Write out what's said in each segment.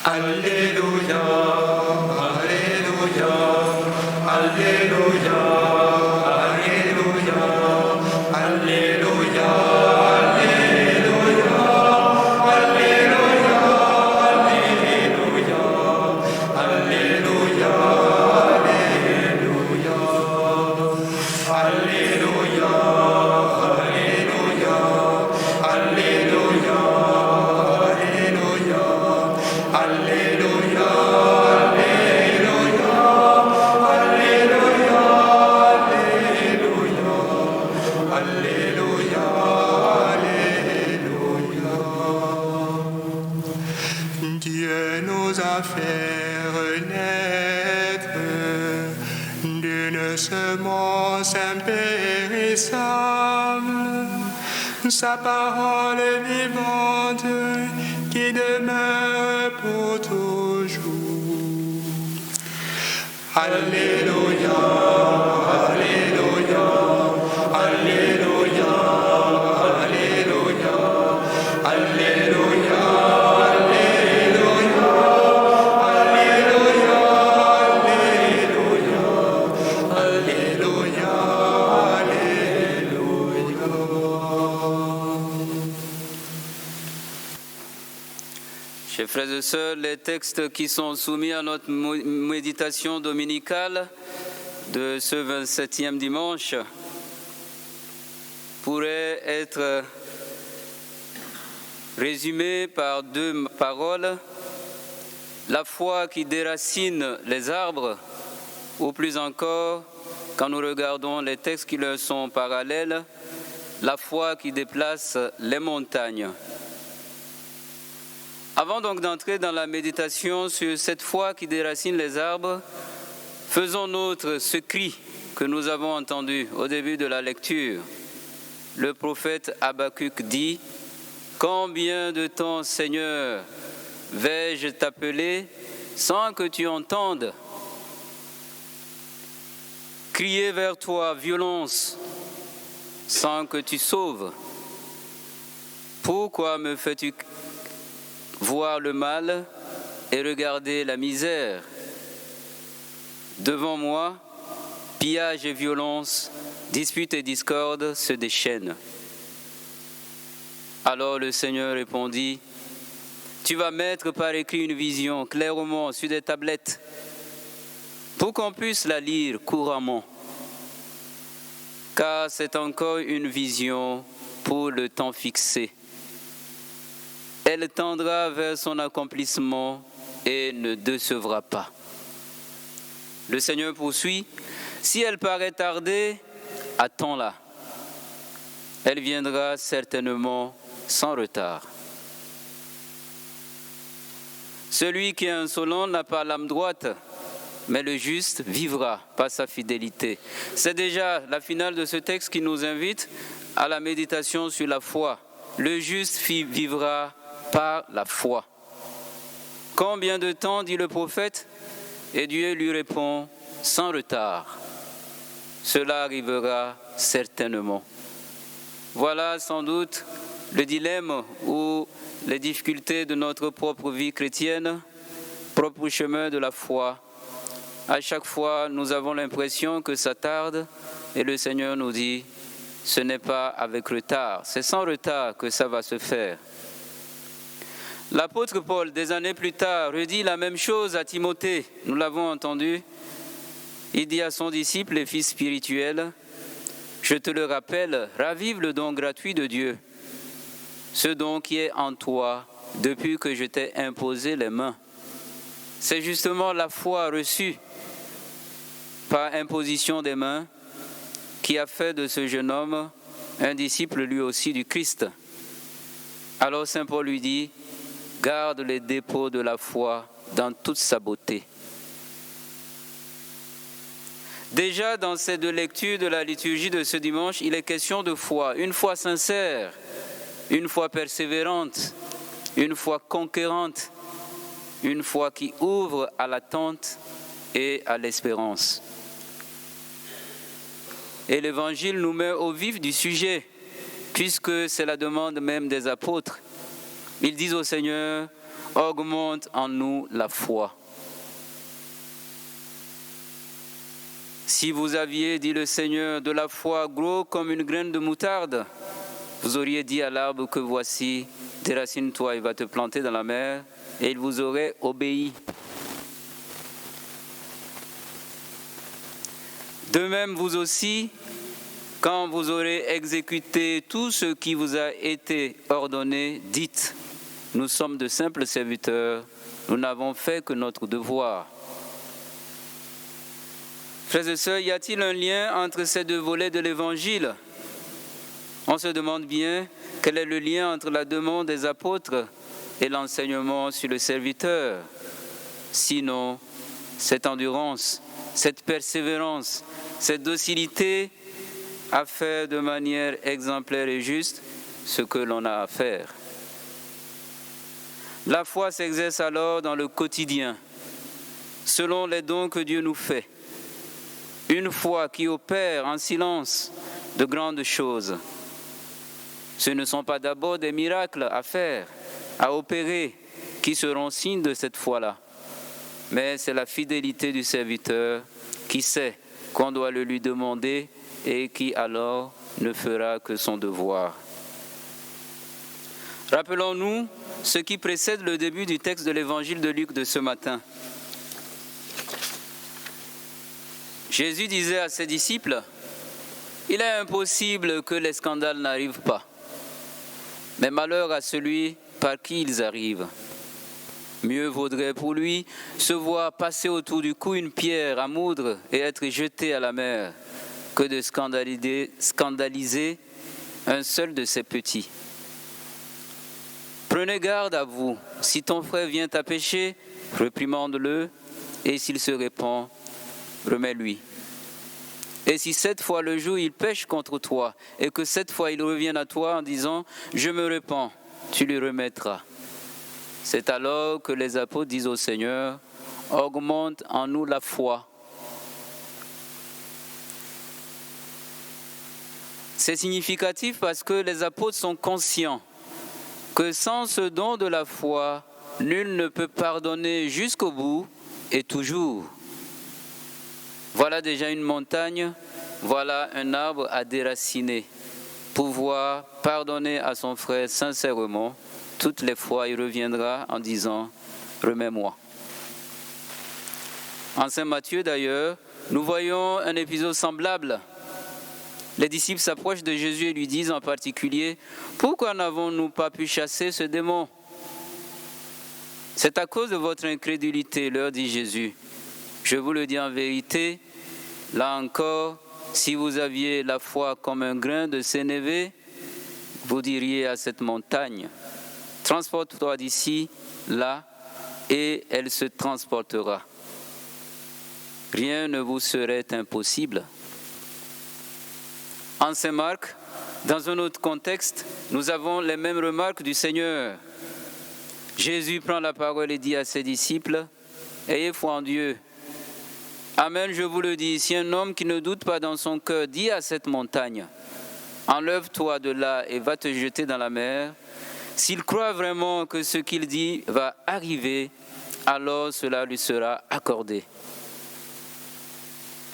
Alléluia, Alléluia, Alléluia, Alléluia, Alléluia, Alléluia, Alléluia, Alléluia, Alléluia, Alléluia, Alléluia, Alléluia, Alléluia. Dieu nous a fait renaître d'une semence impérissable, sa parole vivante qui demeure pour toujours. Alléluia, Alléluia, Alléluia, Alléluia, Alléluia. Chers frères et sœurs, les textes qui sont soumis à notre méditation dominicale de ce 27e dimanche pourraient être résumés par deux paroles: la foi qui déracine les arbres, ou plus encore, quand nous regardons les textes qui leur sont parallèles, la foi qui déplace les montagnes. Avant donc d'entrer dans la méditation sur cette foi qui déracine les arbres, faisons nôtre ce cri que nous avons entendu au début de la lecture. Le prophète Habakkuk dit: « Combien de temps, Seigneur, vais-je t'appeler sans que tu entendes? Crier vers toi violence sans que tu sauves. Pourquoi me fais-tu voir le mal et regarder la misère? Devant moi, pillage et violence, dispute et discorde se déchaînent. » Alors le Seigneur répondit: « Tu vas mettre par écrit une vision clairement sur des tablettes pour qu'on puisse la lire couramment, car c'est encore une vision pour le temps fixé. Elle tendra vers son accomplissement et ne décevra pas. » Le Seigneur poursuit: « Si elle paraît tarder, attends-la. Elle viendra certainement sans retard. » Celui qui est insolent n'a pas l'âme droite, mais le juste vivra par sa fidélité. C'est déjà la finale de ce texte qui nous invite à la méditation sur la foi. Le juste vivra par la foi. Combien de temps, dit le prophète? Et Dieu lui répond: sans retard. Cela arrivera certainement. Voilà sans doute le dilemme ou les difficultés de notre propre vie chrétienne, propre chemin de la foi. À chaque fois, nous avons l'impression que ça tarde et le Seigneur nous dit: ce n'est pas avec retard, c'est sans retard que ça va se faire. L'apôtre Paul, des années plus tard, redit la même chose à Timothée. Nous l'avons entendu. Il dit à son disciple et fils spirituel: je te le rappelle, ravive le don gratuit de Dieu, ce don qui est en toi depuis que je t'ai imposé les mains. C'est justement la foi reçue par imposition des mains qui a fait de ce jeune homme un disciple lui aussi du Christ. Alors saint Paul lui dit: garde les dépôts de la foi dans toute sa beauté. Déjà dans ces deux lectures de la liturgie de ce dimanche, il est question de foi, une foi sincère, une foi persévérante, une foi conquérante, une foi qui ouvre à l'attente et à l'espérance. Et l'Évangile nous met au vif du sujet, puisque c'est la demande même des apôtres. Ils disent au Seigneur: augmente en nous la foi. Si vous aviez, dit le Seigneur, de la foi gros comme une graine de moutarde, vous auriez dit à l'arbre que voici, déracine-toi, il va te planter dans la mer, et il vous aurait obéi. De même, vous aussi, quand vous aurez exécuté tout ce qui vous a été ordonné, dites, nous sommes de simples serviteurs, nous n'avons fait que notre devoir. Frères et sœurs, y a-t-il un lien entre ces deux volets de l'Évangile ? On se demande bien quel est le lien entre la demande des apôtres et l'enseignement sur le serviteur. Sinon, cette endurance, cette persévérance, cette docilité à faire de manière exemplaire et juste ce que l'on a à faire. La foi s'exerce alors dans le quotidien, selon les dons que Dieu nous fait. Une foi qui opère en silence de grandes choses. Ce ne sont pas d'abord des miracles à faire, à opérer, qui seront signes de cette foi-là. Mais c'est la fidélité du serviteur qui sait qu'on doit le lui demander et qui alors ne fera que son devoir. Rappelons-nous ce qui précède le début du texte de l'évangile de Luc de ce matin. Jésus disait à ses disciples, « Il est impossible que les scandales n'arrivent pas, mais malheur à celui par qui ils arrivent. Mieux vaudrait pour lui se voir passer autour du cou une pierre à moudre et être jeté à la mer, que de scandaliser un seul de ses petits. Prenez garde à vous, si ton frère vient à pécher, réprimande-le, et s'il se répand, remets-lui. Et si 7 fois le jour il pêche contre toi, et que 7 fois il revienne à toi en disant « Je me repens », tu lui remettras. C'est alors que les apôtres disent au Seigneur « Augmente en nous la foi ». C'est significatif parce que les apôtres sont conscients que sans ce don de la foi, nul ne peut pardonner jusqu'au bout et toujours. Voilà déjà une montagne, voilà un arbre à déraciner. Pouvoir pardonner à son frère sincèrement, toutes les fois il reviendra en disant « Remets-moi ». En Saint Matthieu d'ailleurs, nous voyons un épisode semblable. Les disciples s'approchent de Jésus et lui disent en particulier « Pourquoi n'avons-nous pas pu chasser ce démon ?» C'est à cause de votre incrédulité, leur dit Jésus. Je vous le dis en vérité, là encore, si vous aviez la foi comme un grain de sénévé, vous diriez à cette montagne, transporte-toi d'ici, là, et elle se transportera. Rien ne vous serait impossible. En Saint Marc, dans un autre contexte, nous avons les mêmes remarques du Seigneur. Jésus prend la parole et dit à ses disciples, « Ayez foi en Dieu. Amen, je vous le dis, si un homme qui ne doute pas dans son cœur dit à cette montagne, « Enlève-toi de là et va te jeter dans la mer », s'il croit vraiment que ce qu'il dit va arriver, alors cela lui sera accordé.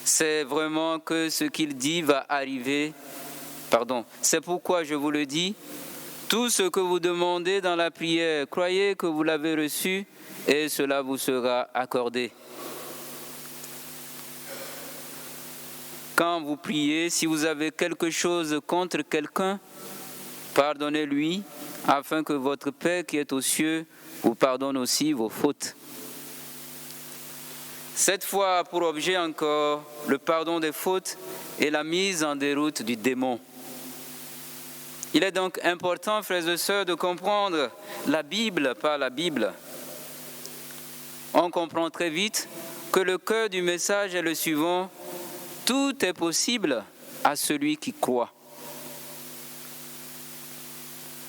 C'est vraiment que ce qu'il dit va arriver. C'est pourquoi je vous le dis, tout ce que vous demandez dans la prière, croyez que vous l'avez reçu et cela vous sera accordé. Quand vous priez, si vous avez quelque chose contre quelqu'un, pardonnez-lui, afin que votre Père qui est aux cieux vous pardonne aussi vos fautes. Cette fois a pour objet encore le pardon des fautes et la mise en déroute du démon. Il est donc important, frères et sœurs, de comprendre la Bible par la Bible. On comprend très vite que le cœur du message est le suivant: tout est possible à celui qui croit.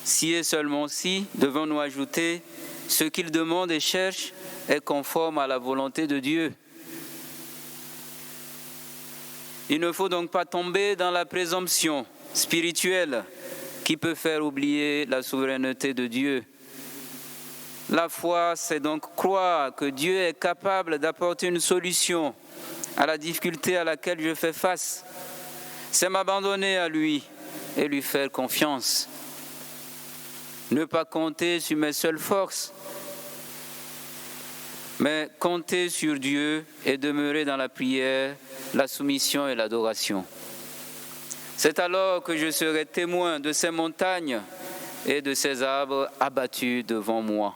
Si et seulement si, devons-nous ajouter, ce qu'il demande et cherche est conforme à la volonté de Dieu. Il ne faut donc pas tomber dans la présomption spirituelle qui peut faire oublier la souveraineté de Dieu. La foi, c'est donc croire que Dieu est capable d'apporter une solution à la difficulté à laquelle je fais face. C'est m'abandonner à lui et lui faire confiance. Ne pas compter sur mes seules forces, mais compter sur Dieu et demeurer dans la prière, la soumission et l'adoration. C'est alors que je serai témoin de ces montagnes et de ces arbres abattus devant moi.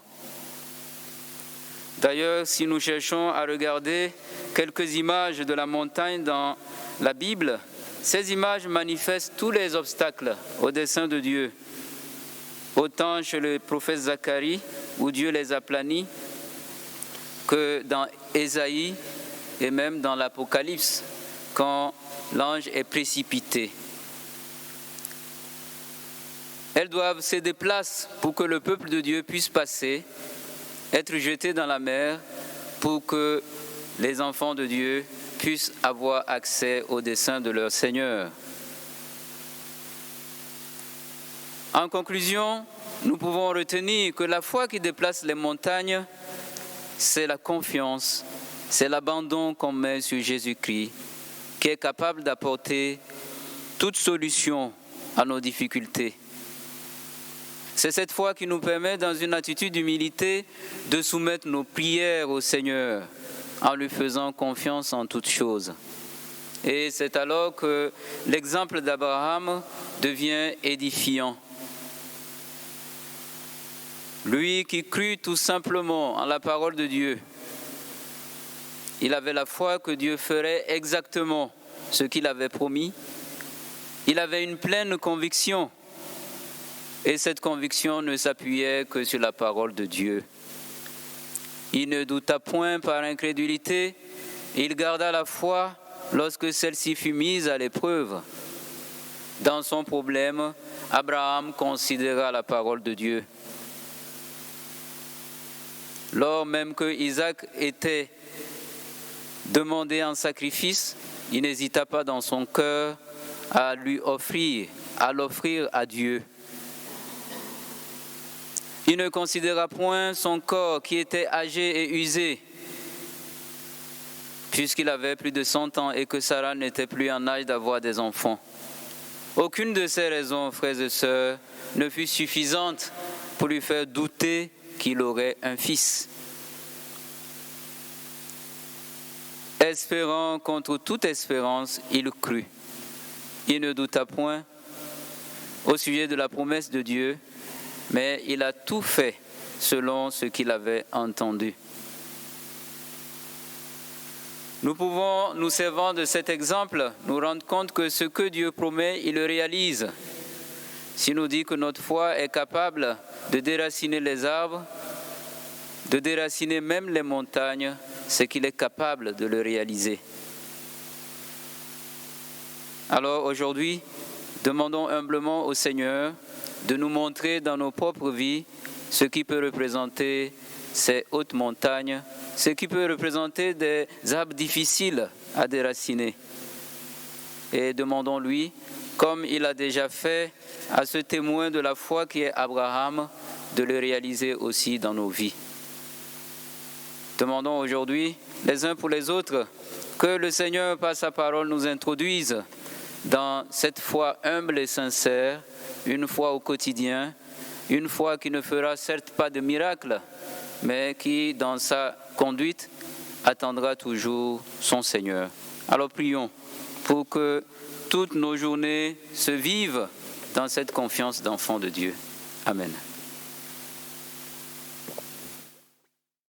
D'ailleurs, si nous cherchons à regarder quelques images de la montagne dans la Bible, ces images manifestent tous les obstacles au dessein de Dieu. Autant chez le prophète Zacharie, où Dieu les aplanit, que dans Ésaïe et même dans l'Apocalypse, quand l'ange est précipité. Elles doivent céder place pour que le peuple de Dieu puisse passer, être jeté dans la mer, pour que les enfants de Dieu puissent avoir accès au dessein de leur Seigneur. En conclusion, nous pouvons retenir que la foi qui déplace les montagnes, c'est la confiance, c'est l'abandon qu'on met sur Jésus-Christ, qui est capable d'apporter toute solution à nos difficultés. C'est cette foi qui nous permet, dans une attitude d'humilité, de soumettre nos prières au Seigneur, en lui faisant confiance en toutes choses. Et c'est alors que l'exemple d'Abraham devient édifiant. Lui qui crut tout simplement en la parole de Dieu, il avait la foi que Dieu ferait exactement ce qu'il avait promis. Il avait une pleine conviction, et cette conviction ne s'appuyait que sur la parole de Dieu. Il ne douta point par incrédulité, il garda la foi lorsque celle-ci fut mise à l'épreuve. Dans son problème, Abraham considéra la parole de Dieu. Lors même que Isaac était demandé en sacrifice, il n'hésita pas dans son cœur à l'offrir à Dieu. Il ne considéra point son corps qui était âgé et usé, puisqu'il avait plus de 100 ans et que Sarah n'était plus en âge d'avoir des enfants. Aucune de ces raisons, frères et sœurs, ne fut suffisante pour lui faire douter qu'il aurait un fils. Espérant contre toute espérance, il crut. Il ne douta point au sujet de la promesse de Dieu, mais il a tout fait selon ce qu'il avait entendu. Nous pouvons, nous servant de cet exemple, nous rendre compte que ce que Dieu promet, il le réalise. S'il nous dit que notre foi est capable de déraciner les arbres, de déraciner même les montagnes, c'est qu'il est capable de le réaliser. Alors aujourd'hui, demandons humblement au Seigneur de nous montrer dans nos propres vies ce qui peut représenter ces hautes montagnes, ce qui peut représenter des arbres difficiles à déraciner. Et demandons-lui, comme il a déjà fait à ce témoin de la foi qui est Abraham, de le réaliser aussi dans nos vies. Demandons aujourd'hui, les uns pour les autres, que le Seigneur, par sa parole, nous introduise dans cette foi humble et sincère, une foi au quotidien, une foi qui ne fera certes pas de miracle, mais qui, dans sa conduite, attendra toujours son Seigneur. Alors prions pour que toutes nos journées se vivent dans cette confiance d'enfants de Dieu. Amen.